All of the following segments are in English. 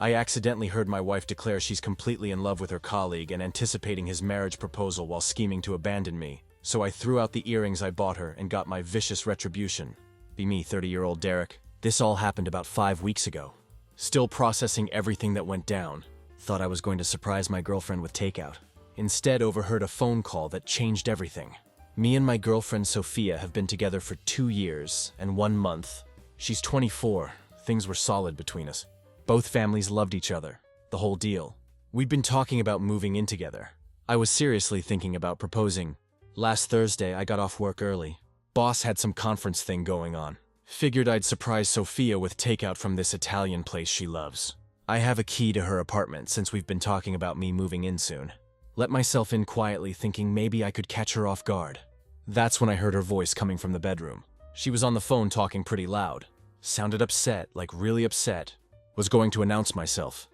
I accidentally heard my wife declare she's completely in love with her colleague and anticipating his marriage proposal while scheming to abandon me, so I threw out the earrings I bought her and got my vicious retribution. Be me, 30-year-old Derek. This all happened about 5 weeks ago. Still processing everything that went down. Thought I was going to surprise my girlfriend with takeout. Instead, overheard a phone call that changed everything. Me and my girlfriend Sophia have been together for 2 years and 1 month. She's 24. Things were solid between us. Both families loved each other. The whole deal. We'd been talking about moving in together. I was seriously thinking about proposing. Last Thursday, I got off work early. Boss had some conference thing going on. Figured I'd surprise Sophia with takeout from this Italian place she loves. I have a key to her apartment since we've been talking about me moving in soon. Let myself in quietly, thinking maybe I could catch her off guard. That's when I heard her voice coming from the bedroom. She was on the phone talking pretty loud. Sounded upset, like really upset. Was going to announce myself.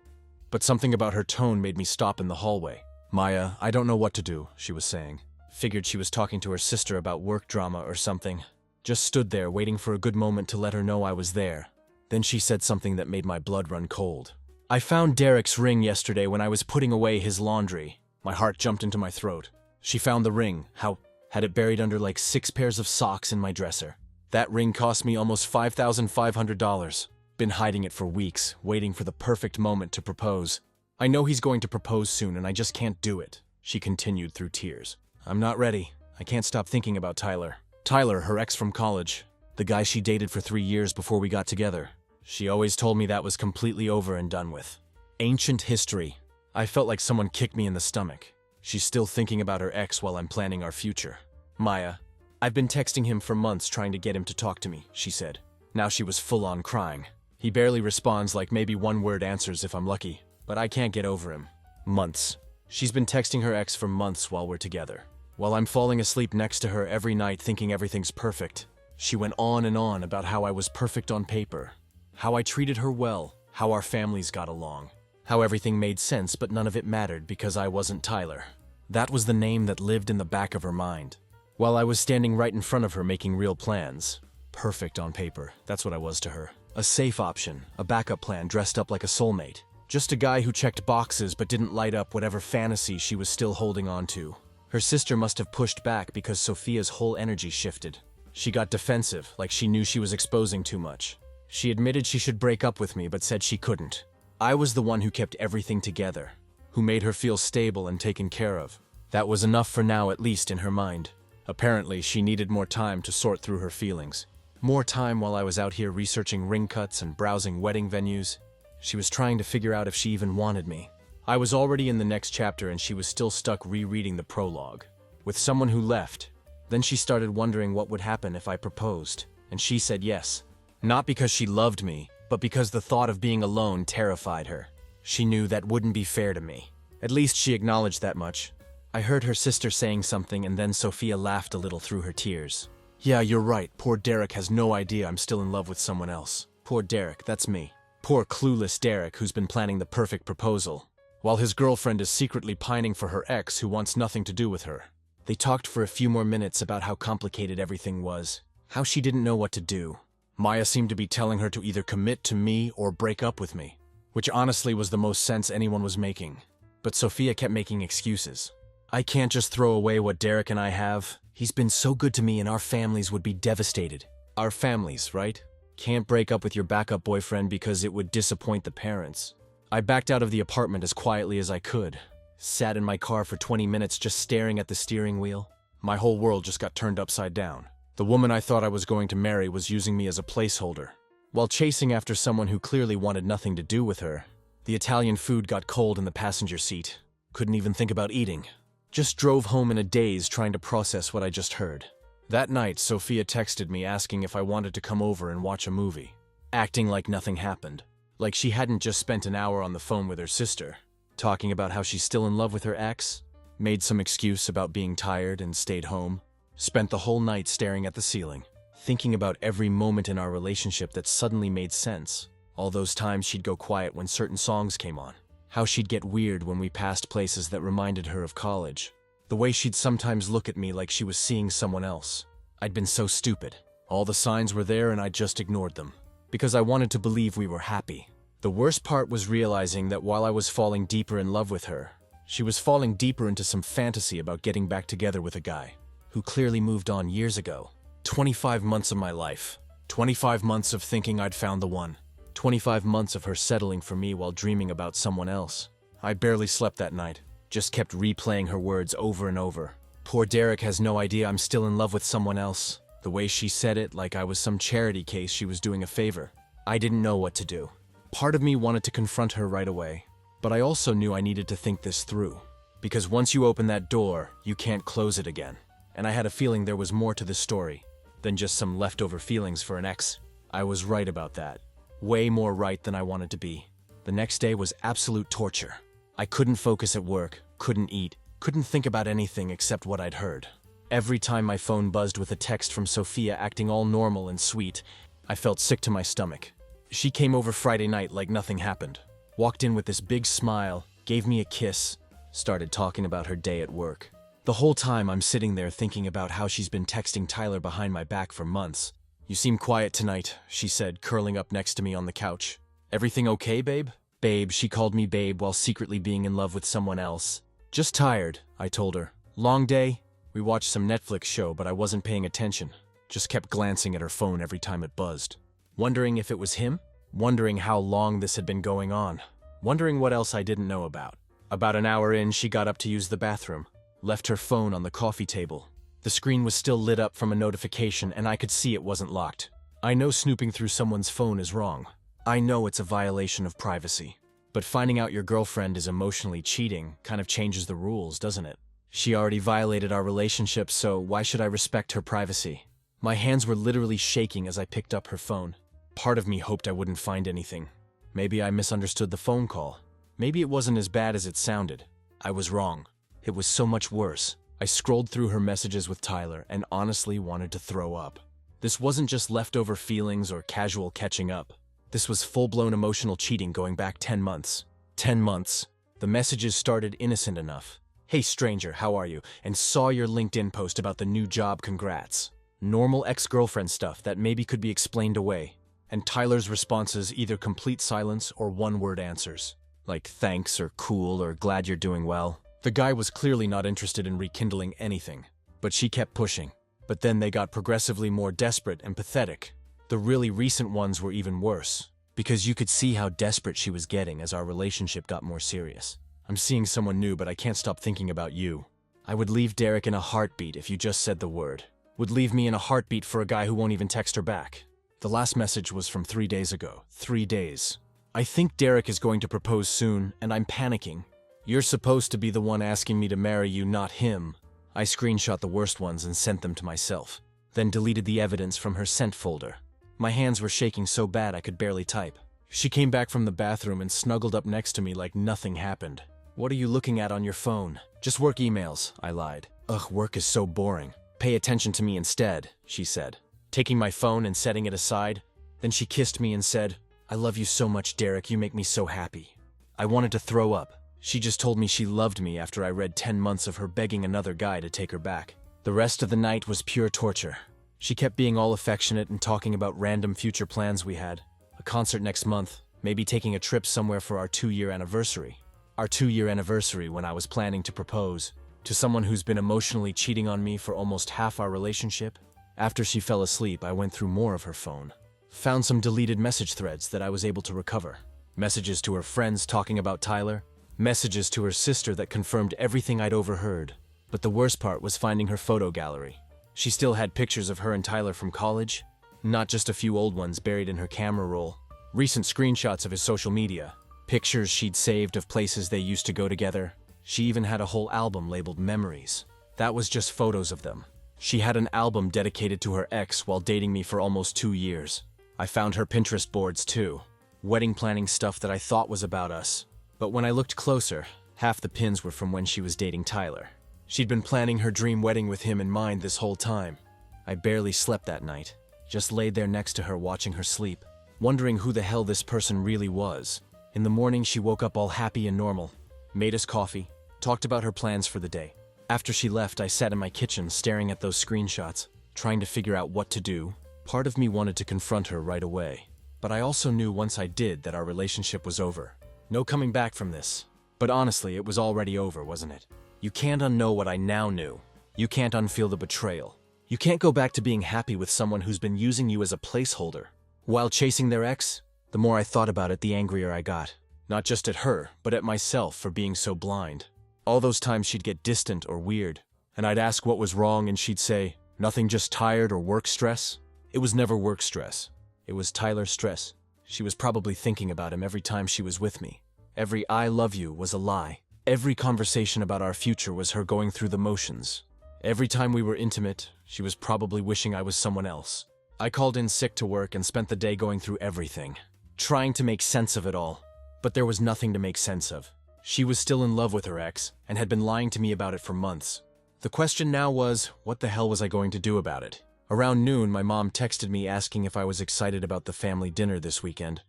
But something about her tone made me stop in the hallway. "Maya, I don't know what to do," she was saying. Figured she was talking to her sister about work drama or something. Just stood there waiting for a good moment to let her know I was there. Then she said something that made my blood run cold. "I found Derek's ring yesterday when I was putting away his laundry." My heart jumped into my throat. She found the ring. How? Had it buried under like 6 pairs of socks in my dresser. That ring cost me almost $5,500. Been hiding it for weeks, waiting for the perfect moment to propose. "I know he's going to propose soon and I just can't do it," she continued through tears. "I'm not ready. I can't stop thinking about Tyler." Tyler, her ex from college. The guy she dated for 3 years before we got together. She always told me that was completely over and done with. Ancient history. I felt like someone kicked me in the stomach. She's still thinking about her ex while I'm planning our future. "Maya, I've been texting him for months trying to get him to talk to me," she said. Now she was full on crying. He barely responds, like maybe 1 word answers if I'm lucky. But I can't get over him. Months. She's been texting her ex for months while we're together. While I'm falling asleep next to her every night thinking everything's perfect. She went on and on about how I was perfect on paper. How I treated her well. How our families got along. How everything made sense but none of it mattered because I wasn't Tyler. That was the name that lived in the back of her mind. While I was standing right in front of her making real plans. Perfect on paper, that's what I was to her. A safe option, a backup plan dressed up like a soulmate. Just a guy who checked boxes but didn't light up whatever fantasy she was still holding on to. Her sister must have pushed back because Sophia's whole energy shifted. She got defensive, like she knew she was exposing too much. She admitted she should break up with me but said she couldn't. I was the one who kept everything together, who made her feel stable and taken care of. That was enough for now, at least in her mind. Apparently, she needed more time to sort through her feelings. More time while I was out here researching ring cuts and browsing wedding venues. She was trying to figure out if she even wanted me. I was already in the next chapter and she was still stuck rereading the prologue. With someone who left. Then she started wondering what would happen if I proposed. And she said yes. Not because she loved me, but because the thought of being alone terrified her. She knew that wouldn't be fair to me. At least she acknowledged that much. I heard her sister saying something and then Sophia laughed a little through her tears. "Yeah, you're right. Poor Derek has no idea I'm still in love with someone else. Poor Derek, that's me. Poor clueless Derek who's been planning the perfect proposal, while his girlfriend is secretly pining for her ex who wants nothing to do with her." They talked for a few more minutes about how complicated everything was, how she didn't know what to do. Maya seemed to be telling her to either commit to me or break up with me, which honestly was the most sense anyone was making. But Sophia kept making excuses. "I can't just throw away what Derek and I have. He's been so good to me and our families would be devastated." Our families, right? Can't break up with your backup boyfriend because it would disappoint the parents. I backed out of the apartment as quietly as I could. Sat in my car for 20 minutes just staring at the steering wheel. My whole world just got turned upside down. The woman I thought I was going to marry was using me as a placeholder. While chasing after someone who clearly wanted nothing to do with her, the Italian food got cold in the passenger seat. Couldn't even think about eating. Just drove home in a daze trying to process what I just heard. That night, Sophia texted me asking if I wanted to come over and watch a movie. Acting like nothing happened. Like she hadn't just spent an hour on the phone with her sister. Talking about how she's still in love with her ex. Made some excuse about being tired and stayed home. Spent the whole night staring at the ceiling. Thinking about every moment in our relationship that suddenly made sense. All those times she'd go quiet when certain songs came on. How she'd get weird when we passed places that reminded her of college. The way she'd sometimes look at me like she was seeing someone else. I'd been so stupid. All the signs were there and I just ignored them. Because I wanted to believe we were happy. The worst part was realizing that while I was falling deeper in love with her, she was falling deeper into some fantasy about getting back together with a guy who clearly moved on years ago. 25 months of my life. 25 months of thinking I'd found the one. 25 months of her settling for me while dreaming about someone else. I barely slept that night, just kept replaying her words over and over. Poor Derek has no idea I'm still in love with someone else. The way she said it, like I was some charity case she was doing a favor. I didn't know what to do. Part of me wanted to confront her right away, but I also knew I needed to think this through. Because once you open that door, you can't close it again. And I had a feeling there was more to this story than just some leftover feelings for an ex. I was right about that. Way more right than I wanted to be. The next day was absolute torture. I couldn't focus at work, couldn't eat, couldn't think about anything except what I'd heard. Every time my phone buzzed with a text from Sophia acting all normal and sweet, I felt sick to my stomach. She came over Friday night like nothing happened. Walked in with this big smile, gave me a kiss, started talking about her day at work. The whole time I'm sitting there thinking about how she's been texting Tyler behind my back for months. "You seem quiet tonight," she said, curling up next to me on the couch. "Everything okay, babe?" Babe, she called me babe while secretly being in love with someone else. "Just tired," I told her. "Long day?" We watched some Netflix show, but I wasn't paying attention. Just kept glancing at her phone every time it buzzed. Wondering if it was him? Wondering how long this had been going on. Wondering what else I didn't know about. About an hour in, she got up to use the bathroom. Left her phone on the coffee table. The screen was still lit up from a notification, and I could see it wasn't locked. I know snooping through someone's phone is wrong. I know it's a violation of privacy. But finding out your girlfriend is emotionally cheating kind of changes the rules, doesn't it? She already violated our relationship, so why should I respect her privacy? My hands were literally shaking as I picked up her phone. Part of me hoped I wouldn't find anything. Maybe I misunderstood the phone call. Maybe it wasn't as bad as it sounded. I was wrong. It was so much worse. I scrolled through her messages with Tyler and honestly wanted to throw up. This wasn't just leftover feelings or casual catching up. This was full-blown emotional cheating going back 10 months. 10 months. The messages started innocent enough. "Hey stranger, how are you? And saw your LinkedIn post about the new job, congrats." Normal ex-girlfriend stuff that maybe could be explained away. And Tyler's responses either complete silence or one-word answers. Like thanks or cool or glad you're doing well. The guy was clearly not interested in rekindling anything. But she kept pushing. But then they got progressively more desperate and pathetic. The really recent ones were even worse. Because you could see how desperate she was getting as our relationship got more serious. "I'm seeing someone new, but I can't stop thinking about you. I would leave Derek in a heartbeat if you just said the word. Would leave me in a heartbeat for a guy who won't even text her back." The last message was from 3 days ago. 3 days. "I think Derek is going to propose soon, and I'm panicking. You're supposed to be the one asking me to marry you, not him." I screenshot the worst ones and sent them to myself, then deleted the evidence from her sent folder. My hands were shaking so bad I could barely type. She came back from the bathroom and snuggled up next to me like nothing happened. "What are you looking at on your phone?" "Just work emails," I lied. "Ugh, work is so boring. Pay attention to me instead," she said, taking my phone and setting it aside. Then she kissed me and said, "I love you so much, Derek, you make me so happy." I wanted to throw up. She just told me she loved me after I read 10 months of her begging another guy to take her back. The rest of the night was pure torture. She kept being all affectionate and talking about random future plans we had. A concert next month, maybe taking a trip somewhere for our 2-year anniversary. Our 2-year anniversary when I was planning to propose to someone who's been emotionally cheating on me for almost half our relationship. After she fell asleep, I went through more of her phone. Found some deleted message threads that I was able to recover. Messages to her friends talking about Tyler. Messages to her sister that confirmed everything I'd overheard. But the worst part was finding her photo gallery. She still had pictures of her and Tyler from college. Not just a few old ones buried in her camera roll. Recent screenshots of his social media. Pictures she'd saved of places they used to go together. She even had a whole album labeled Memories. That was just photos of them. She had an album dedicated to her ex while dating me for almost 2 years. I found her Pinterest boards too. Wedding planning stuff that I thought was about us. But when I looked closer, half the pins were from when she was dating Tyler. She'd been planning her dream wedding with him in mind this whole time. I barely slept that night. Just laid there next to her watching her sleep, wondering who the hell this person really was. In the morning, she woke up all happy and normal, made us coffee, talked about her plans for the day. After she left, I sat in my kitchen staring at those screenshots, trying to figure out what to do. Part of me wanted to confront her right away. But I also knew once I did that our relationship was over. No coming back from this. But honestly, it was already over, wasn't it? You can't unknow what I now knew. You can't unfeel the betrayal. You can't go back to being happy with someone who's been using you as a placeholder. While chasing their ex, the more I thought about it, the angrier I got. Not just at her, but at myself for being so blind. All those times she'd get distant or weird, and I'd ask what was wrong and she'd say, "Nothing, just tired or work stress." It was never work stress. It was Tyler's stress. She was probably thinking about him every time she was with me. Every "I love you" was a lie. Every conversation about our future was her going through the motions. Every time we were intimate, she was probably wishing I was someone else. I called in sick to work and spent the day going through everything, trying to make sense of it all. But there was nothing to make sense of. She was still in love with her ex and had been lying to me about it for months. The question now was, what the hell was I going to do about it? Around noon, my mom texted me asking if I was excited about the family dinner this weekend.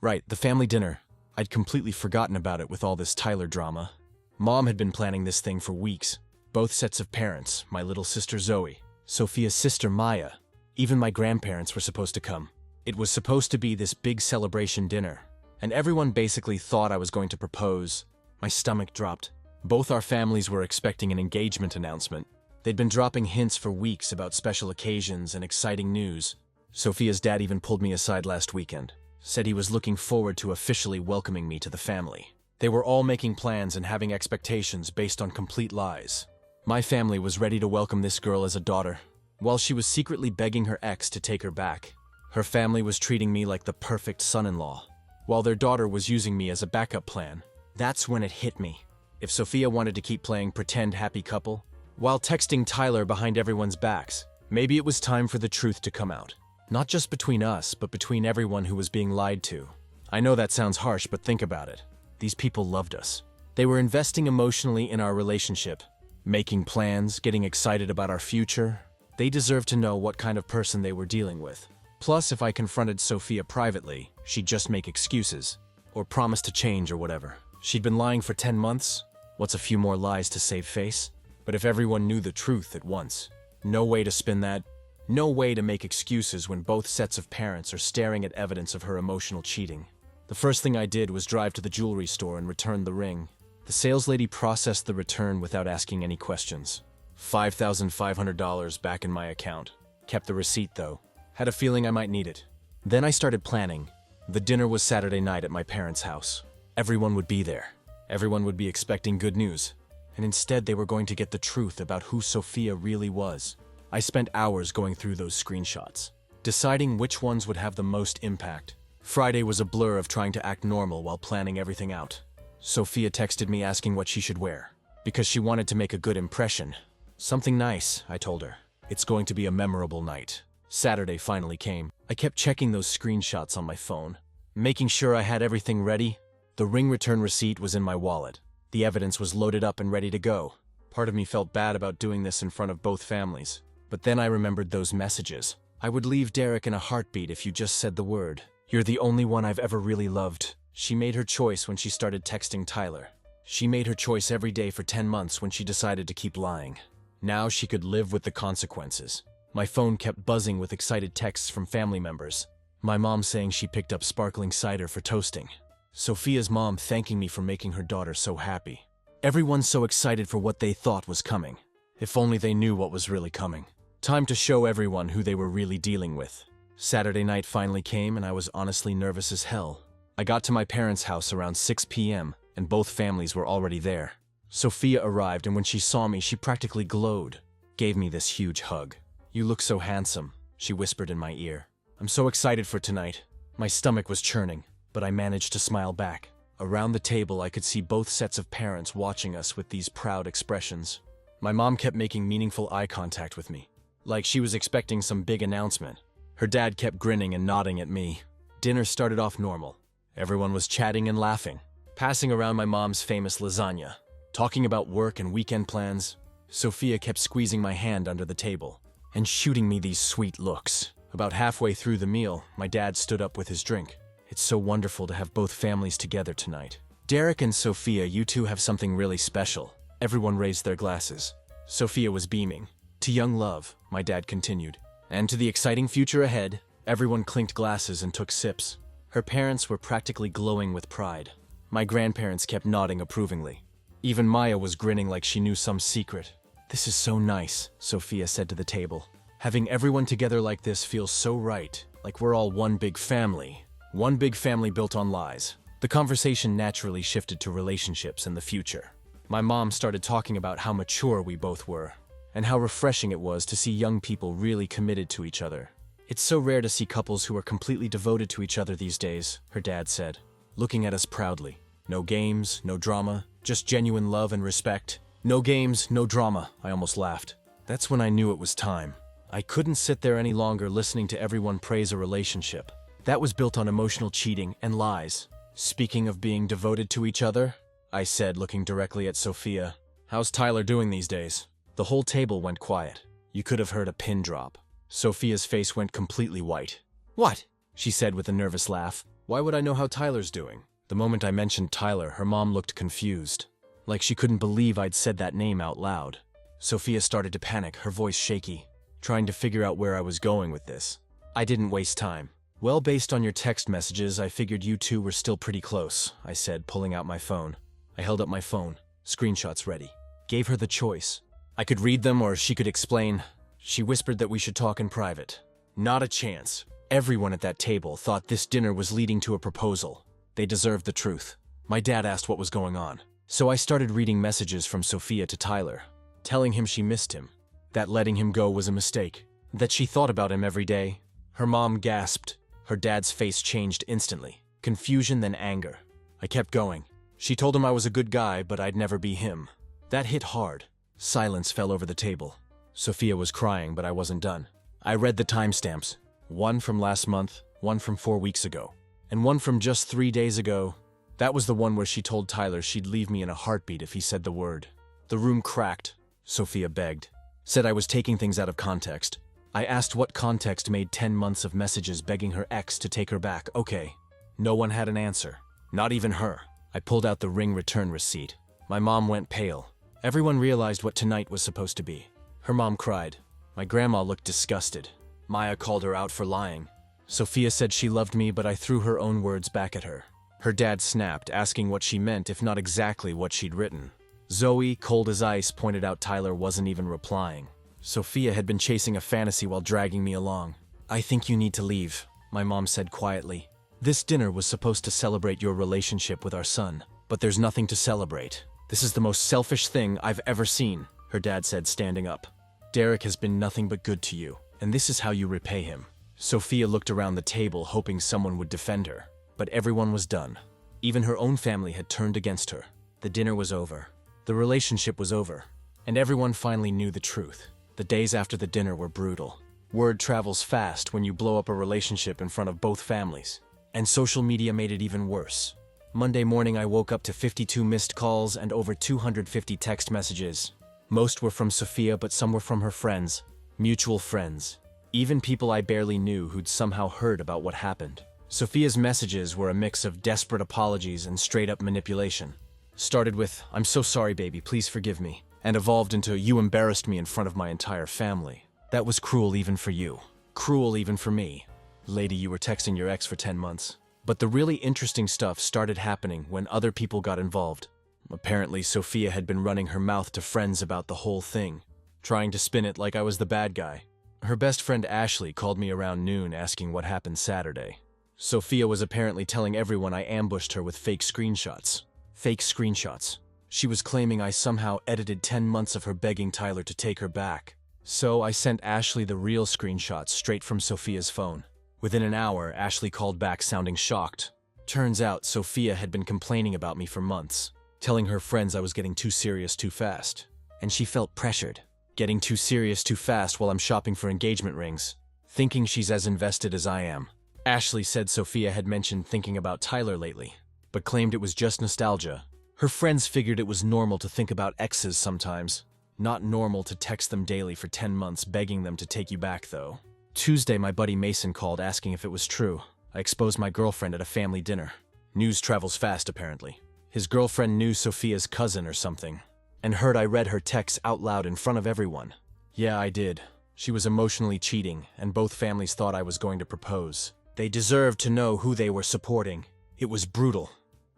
Right, the family dinner. I'd completely forgotten about it with all this Tyler drama. Mom had been planning this thing for weeks. Both sets of parents, my little sister Zoe, Sophia's sister Maya, even my grandparents were supposed to come. It was supposed to be this big celebration dinner, and everyone basically thought I was going to propose. My stomach dropped. Both our families were expecting an engagement announcement. They'd been dropping hints for weeks about special occasions and exciting news. Sophia's dad even pulled me aside last weekend, said he was looking forward to officially welcoming me to the family. They were all making plans and having expectations based on complete lies. My family was ready to welcome this girl as a daughter, while she was secretly begging her ex to take her back. Her family was treating me like the perfect son-in-law, while their daughter was using me as a backup plan. That's when it hit me. If Sophia wanted to keep playing pretend happy couple, while texting Tyler behind everyone's backs, maybe it was time for the truth to come out. Not just between us, but between everyone who was being lied to. I know that sounds harsh, but think about it. These people loved us. They were investing emotionally in our relationship, making plans, getting excited about our future. They deserved to know what kind of person they were dealing with. Plus, if I confronted Sophia privately, she'd just make excuses, or promise to change or whatever. She'd been lying for 10 months. What's a few more lies to save face? But if everyone knew the truth at once, no way to spin that. No way to make excuses when both sets of parents are staring at evidence of her emotional cheating. The first thing I did was drive to the jewelry store and return the ring. The saleslady processed the return without asking any questions. $5,500 back in my account. Kept the receipt though. Had a feeling I might need it. Then I started planning. The dinner was Saturday night at my parents' house. Everyone would be there. Everyone would be expecting good news. And instead they were going to get the truth about who Sophia really was. I spent hours going through those screenshots, deciding which ones would have the most impact. Friday was a blur of trying to act normal while planning everything out. Sophia texted me asking what she should wear, because she wanted to make a good impression. Something nice, I told her. It's going to be a memorable night. Saturday finally came. I kept checking those screenshots on my phone, making sure I had everything ready. The ring return receipt was in my wallet. The evidence was loaded up and ready to go. Part of me felt bad about doing this in front of both families. But then I remembered those messages. I would leave Derek in a heartbeat if you just said the word. You're the only one I've ever really loved. She made her choice when she started texting Tyler. She made her choice every day for 10 months when she decided to keep lying. Now she could live with the consequences. My phone kept buzzing with excited texts from family members. My mom saying she picked up sparkling cider for toasting. Sophia's mom thanking me for making her daughter so happy. Everyone so excited for what they thought was coming. If only they knew what was really coming. Time to show everyone who they were really dealing with. Saturday night finally came and I was honestly nervous as hell. I got to my parents' house around 6 p.m. and both families were already there. Sophia arrived and when she saw me, she practically glowed. Gave me this huge hug. "You look so handsome," she whispered in my ear. "I'm so excited for tonight." My stomach was churning, but I managed to smile back. Around the table, I could see both sets of parents watching us with these proud expressions. My mom kept making meaningful eye contact with me, like she was expecting some big announcement. Her dad kept grinning and nodding at me. Dinner started off normal. Everyone was chatting and laughing, passing around my mom's famous lasagna, talking about work and weekend plans. Sophia kept squeezing my hand under the table and shooting me these sweet looks. About halfway through the meal, my dad stood up with his drink. "It's so wonderful to have both families together tonight. Derek and Sophia, you two have something really special." Everyone raised their glasses. Sophia was beaming. "To young love," my dad continued, "and to the exciting future ahead." Everyone clinked glasses and took sips. Her parents were practically glowing with pride. My grandparents kept nodding approvingly. Even Maya was grinning like she knew some secret. "This is so nice," Sophia said to the table. "Having everyone together like this feels so right, like we're all one big family. One big family built on lies." The conversation naturally shifted to relationships and the future. My mom started talking about how mature we both were, and how refreshing it was to see young people really committed to each other. "It's so rare to see couples who are completely devoted to each other these days," her dad said, looking at us proudly. "No games, no drama, just genuine love and respect." "No games, no drama," I almost laughed. That's when I knew it was time. I couldn't sit there any longer listening to everyone praise a relationship that was built on emotional cheating and lies. "Speaking of being devoted to each other," I said, looking directly at Sophia, "how's Tyler doing these days?" The whole table went quiet. You could have heard a pin drop. Sophia's face went completely white. "What?" she said with a nervous laugh. "Why would I know how Tyler's doing?" The moment I mentioned Tyler, her mom looked confused, like she couldn't believe I'd said that name out loud. Sophia started to panic, her voice shaky, trying to figure out where I was going with this. I didn't waste time. "Well, based on your text messages, I figured you two were still pretty close," I said, pulling out my phone. I held up my phone, screenshots ready. Gave her the choice. I could read them or she could explain. She whispered that we should talk in private. Not a chance. Everyone at that table thought this dinner was leading to a proposal. They deserved the truth. My dad asked what was going on. So I started reading messages from Sophia to Tyler, telling him she missed him, that letting him go was a mistake, that she thought about him every day. Her mom gasped. Her dad's face changed instantly. Confusion, then anger. I kept going. She told him I was a good guy, but I'd never be him. That hit hard. Silence fell over the table. Sophia was crying, but I wasn't done. I read the timestamps. One from last month, one from 4 weeks ago, and one from just 3 days ago. That was the one where she told Tyler she'd leave me in a heartbeat if he said the word. The room cracked. Sophia begged. Said I was taking things out of context. I asked what context made 10 months of messages begging her ex to take her back. Okay. No one had an answer. Not even her. I pulled out the ring return receipt. My mom went pale. Everyone realized what tonight was supposed to be. Her mom cried. My grandma looked disgusted. Maya called her out for lying. Sophia said she loved me, but I threw her own words back at her. Her dad snapped, asking what she meant, if not exactly what she'd written. Zoe, cold as ice, pointed out Tyler wasn't even replying. Sophia had been chasing a fantasy while dragging me along. I think you need to leave, my mom said quietly. This dinner was supposed to celebrate your relationship with our son, but there's nothing to celebrate. This is the most selfish thing I've ever seen, her dad said, standing up. Derek has been nothing but good to you, and this is how you repay him. Sophia looked around the table, hoping someone would defend her, but everyone was done. Even her own family had turned against her. The dinner was over. The relationship was over, and everyone finally knew the truth. The days after the dinner were brutal. Word travels fast when you blow up a relationship in front of both families, and social media made it even worse. Monday morning, I woke up to 52 missed calls and over 250 text messages. Most were from Sophia, but some were from her friends, mutual friends, even people I barely knew who'd somehow heard about what happened. Sophia's messages were a mix of desperate apologies and straight-up manipulation. Started with, "I'm so sorry, baby, please forgive me," and evolved into, "You embarrassed me in front of my entire family. That was cruel even for you. Cruel even for me. Lady, you were texting your ex for 10 months. But the really interesting stuff started happening when other people got involved. Apparently, Sophia had been running her mouth to friends about the whole thing, trying to spin it like I was the bad guy. Her best friend Ashley called me around noon asking what happened Saturday. Sophia was apparently telling everyone I ambushed her with fake screenshots. Fake screenshots. She was claiming I somehow edited 10 months of her begging Tyler to take her back. So I sent Ashley the real screenshots straight from Sophia's phone. Within an hour, Ashley called back sounding shocked. Turns out Sophia had been complaining about me for months, telling her friends I was getting too serious too fast. And she felt pressured. Getting too serious too fast while I'm shopping for engagement rings, thinking she's as invested as I am. Ashley said Sophia had mentioned thinking about Tyler lately, but claimed it was just nostalgia. Her friends figured it was normal to think about exes sometimes. Not normal to text them daily for 10 months begging them to take you back, though. Tuesday, my buddy Mason called asking if it was true. I exposed my girlfriend at a family dinner. News travels fast, apparently. His girlfriend knew Sophia's cousin or something, and heard I read her texts out loud in front of everyone. Yeah, I did. She was emotionally cheating, and both families thought I was going to propose. They deserved to know who they were supporting. It was brutal.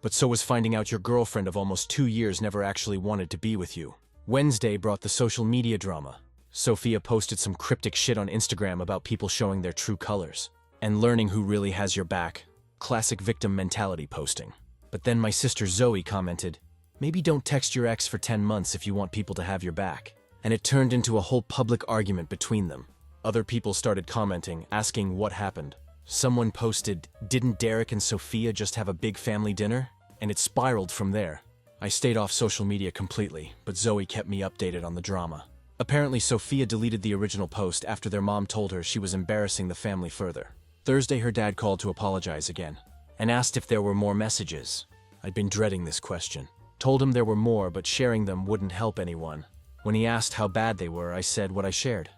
But so was finding out your girlfriend of almost 2 years never actually wanted to be with you. Wednesday brought the social media drama. Sophia posted some cryptic shit on Instagram about people showing their true colors and learning who really has your back. Classic victim mentality posting. But then my sister Zoe commented, "Maybe don't text your ex for 10 months if you want people to have your back." And it turned into a whole public argument between them. Other people started commenting, asking what happened. Someone posted, "Didn't Derek and Sophia just have a big family dinner?" And it spiraled from there. I stayed off social media completely, but Zoe kept me updated on the drama. Apparently, Sophia deleted the original post after their mom told her she was embarrassing the family further. Thursday, her dad called to apologize again and asked if there were more messages. I'd been dreading this question. Told him there were more, but sharing them wouldn't help anyone. When he asked how bad they were, I said what I shared.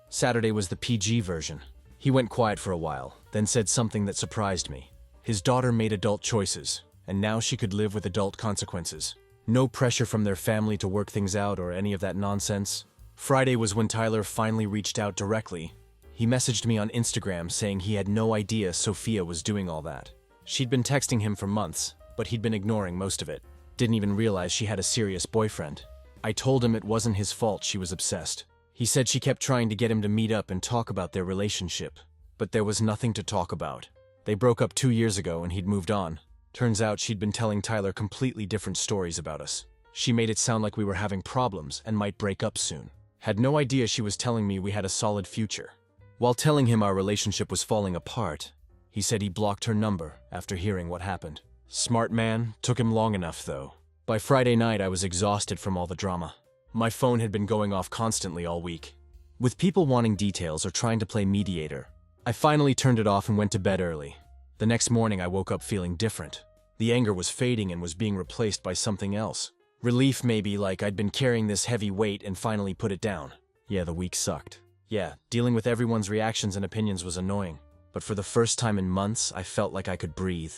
Saturday was the PG version. He went quiet for a while, then said something that surprised me. His daughter made adult choices, and now she could live with adult consequences. No pressure from their family to work things out or any of that nonsense. Friday was when Tyler finally reached out directly. He messaged me on Instagram saying he had no idea Sophia was doing all that. She'd been texting him for months, but he'd been ignoring most of it. Didn't even realize she had a serious boyfriend. I told him it wasn't his fault she was obsessed. He said she kept trying to get him to meet up and talk about their relationship, but there was nothing to talk about. They broke up 2 years ago and he'd moved on. Turns out she'd been telling Tyler completely different stories about us. She made it sound like we were having problems and might break up soon. Had no idea she was telling me we had a solid future. While telling him our relationship was falling apart, he said he blocked her number after hearing what happened. Smart man, took him long enough though. By Friday night, I was exhausted from all the drama. My phone had been going off constantly all week. With people wanting details or trying to play mediator, I finally turned it off and went to bed early. The next morning, I woke up feeling different. The anger was fading and was being replaced by something else. Relief maybe, like I'd been carrying this heavy weight and finally put it down. Yeah, the week sucked. Yeah, dealing with everyone's reactions and opinions was annoying. But for the first time in months, I felt like I could breathe.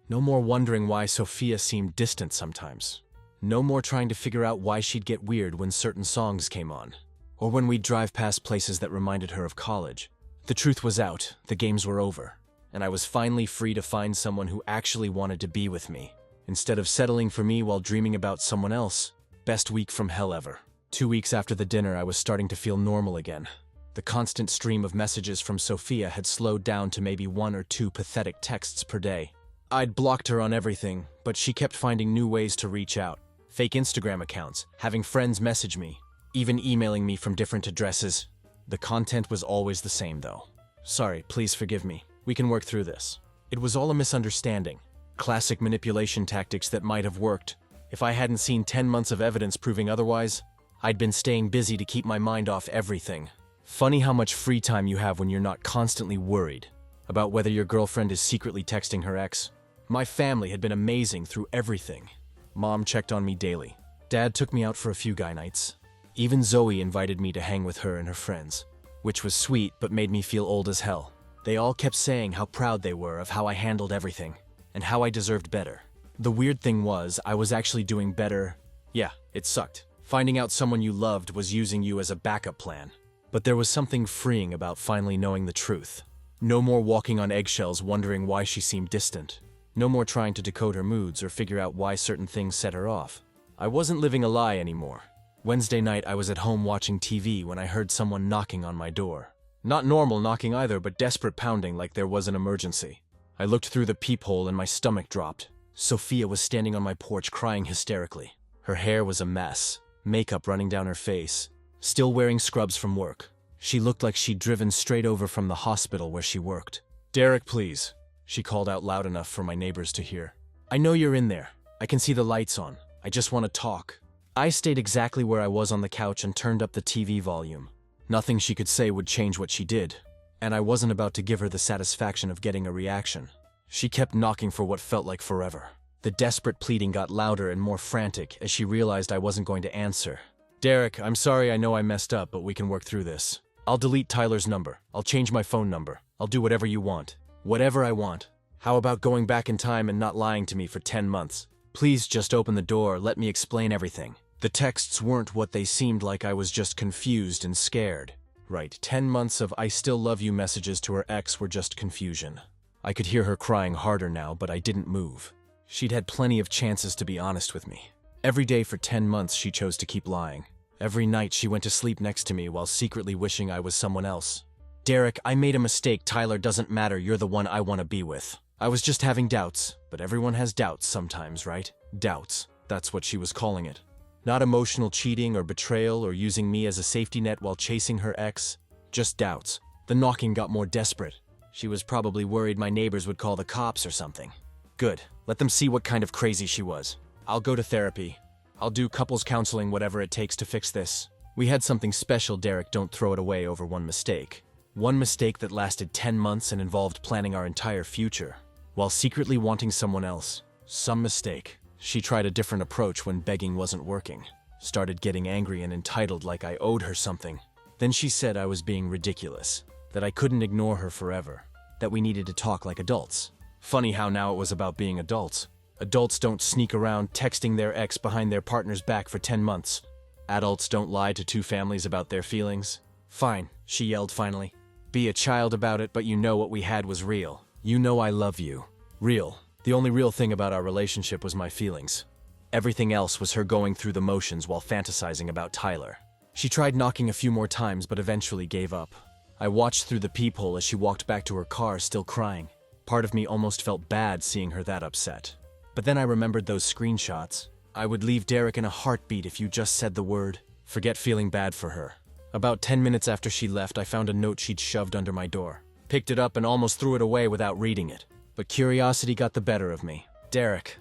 No more wondering why Sophia seemed distant sometimes. No more trying to figure out why she'd get weird when certain songs came on, or when we'd drive past places that reminded her of college. The truth was out, the games were over, and I was finally free to find someone who actually wanted to be with me, instead of settling for me while dreaming about someone else. Best week from hell ever. 2 weeks after the dinner, I was starting to feel normal again. The constant stream of messages from Sophia had slowed down to maybe 1 or 2 pathetic texts per day. I'd blocked her on everything, but she kept finding new ways to reach out. Fake Instagram accounts, having friends message me, even emailing me from different addresses. The content was always the same though. Sorry, please forgive me. We can work through this. It was all a misunderstanding. Classic manipulation tactics that might have worked. If I hadn't seen 10 months of evidence proving otherwise, I'd been staying busy to keep my mind off everything. Funny how much free time you have when you're not constantly worried about whether your girlfriend is secretly texting her ex. My family had been amazing through everything. Mom checked on me daily. Dad took me out for a few guy nights. Even Zoe invited me to hang with her and her friends, which was sweet but made me feel old as hell. They all kept saying how proud they were of how I handled everything, and how I deserved better. The weird thing was, I was actually doing better. Yeah, it sucked. Finding out someone you loved was using you as a backup plan. But there was something freeing about finally knowing the truth. No more walking on eggshells wondering why she seemed distant. No more trying to decode her moods or figure out why certain things set her off. I wasn't living a lie anymore. Wednesday night, I was at home watching TV when I heard someone knocking on my door. Not normal knocking either, but desperate pounding like there was an emergency. I looked through the peephole and my stomach dropped. Sophia was standing on my porch crying hysterically. Her hair was a mess, makeup running down her face, still wearing scrubs from work. She looked like she'd driven straight over from the hospital where she worked. "Derek, please," she called out loud enough for my neighbors to hear. "I know you're in there. I can see the lights on. I just want to talk." I stayed exactly where I was on the couch and turned up the TV volume. Nothing she could say would change what she did, and I wasn't about to give her the satisfaction of getting a reaction. She kept knocking for what felt like forever. The desperate pleading got louder and more frantic as she realized I wasn't going to answer. "Derek, I'm sorry, I know I messed up, but we can work through this. I'll delete Tyler's number. I'll change my phone number. I'll do whatever you want. Whatever I want. How about going back in time and not lying to me for 10 months? Please just open the door, let me explain everything." The texts weren't what they seemed like. I was just confused and scared. Right, 10 months of "I still love you" messages to her ex were just confusion. I could hear her crying harder now, but I didn't move. She'd had plenty of chances to be honest with me. Every day for 10 months she chose to keep lying. Every night she went to sleep next to me while secretly wishing I was someone else. "Derek, I made a mistake. Tyler doesn't matter. You're the one I want to be with. I was just having doubts, but everyone has doubts sometimes, right? Doubts. That's what she was calling it. Not emotional cheating or betrayal or using me as a safety net while chasing her ex. Just doubts. The knocking got more desperate. She was probably worried my neighbors would call the cops or something. Good. Let them see what kind of crazy she was. I'll go to therapy. I'll do couples counseling, whatever it takes to fix this. We had something special, Derek. Don't throw it away over one mistake. One mistake that lasted 10 months and involved planning our entire future, while secretly wanting someone else. Some mistake. She tried a different approach when begging wasn't working. Started getting angry and entitled like I owed her something. Then she said I was being ridiculous, that I couldn't ignore her forever, that we needed to talk like adults. Funny how now it was about being adults. Adults don't sneak around texting their ex behind their partner's back for 10 months. Adults don't lie to two families about their feelings. Fine, she yelled finally. Be a child about it, but you know what we had was real. You know I love you. Real. The only real thing about our relationship was my feelings. Everything else was her going through the motions while fantasizing about Tyler. She tried knocking a few more times but eventually gave up. I watched through the peephole as she walked back to her car still crying. Part of me almost felt bad seeing her that upset. But then I remembered those screenshots. I would leave Derek in a heartbeat if you just said the word. Forget feeling bad for her. About 10 minutes after she left, I found a note she'd shoved under my door. Picked it up and almost threw it away without reading it. But curiosity got the better of me. Derek,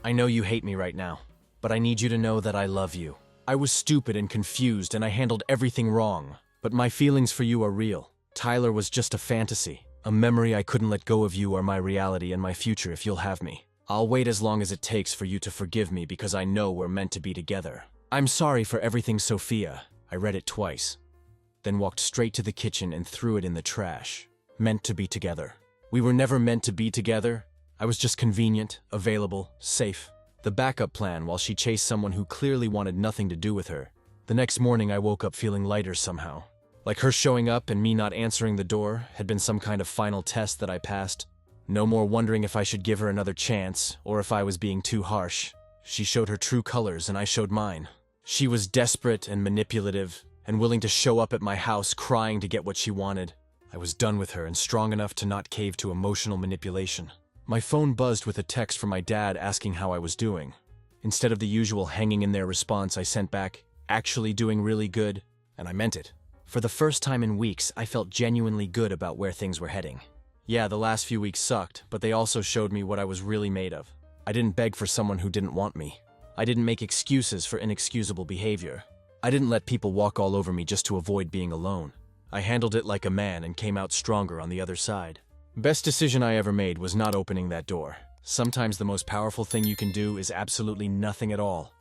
I know you hate me right now, but I need you to know that I love you. I was stupid and confused and I handled everything wrong, but my feelings for you are real. Tyler was just a fantasy, a memory I couldn't let go of. You are my reality and my future if you'll have me. I'll wait as long as it takes for you to forgive me because I know we're meant to be together. I'm sorry for everything, Sophia. I read it twice, then walked straight to the kitchen and threw it in the trash. Meant to be together. We were never meant to be together. I was just convenient, available, safe. The backup plan while she chased someone who clearly wanted nothing to do with her. The next morning I woke up feeling lighter somehow. Like her showing up and me not answering the door had been some kind of final test that I passed. No more wondering if I should give her another chance or if I was being too harsh. She showed her true colors and I showed mine. She was desperate and manipulative and willing to show up at my house crying to get what she wanted. I was done with her and strong enough to not cave to emotional manipulation. My phone buzzed with a text from my dad asking how I was doing. Instead of the usual hanging in there response, I sent back, "Actually doing really good," and I meant it. For the first time in weeks, I felt genuinely good about where things were heading. Yeah, the last few weeks sucked, but they also showed me what I was really made of. I didn't beg for someone who didn't want me. I didn't make excuses for inexcusable behavior. I didn't let people walk all over me just to avoid being alone. I handled it like a man and came out stronger on the other side. Best decision I ever made was not opening that door. Sometimes the most powerful thing you can do is absolutely nothing at all.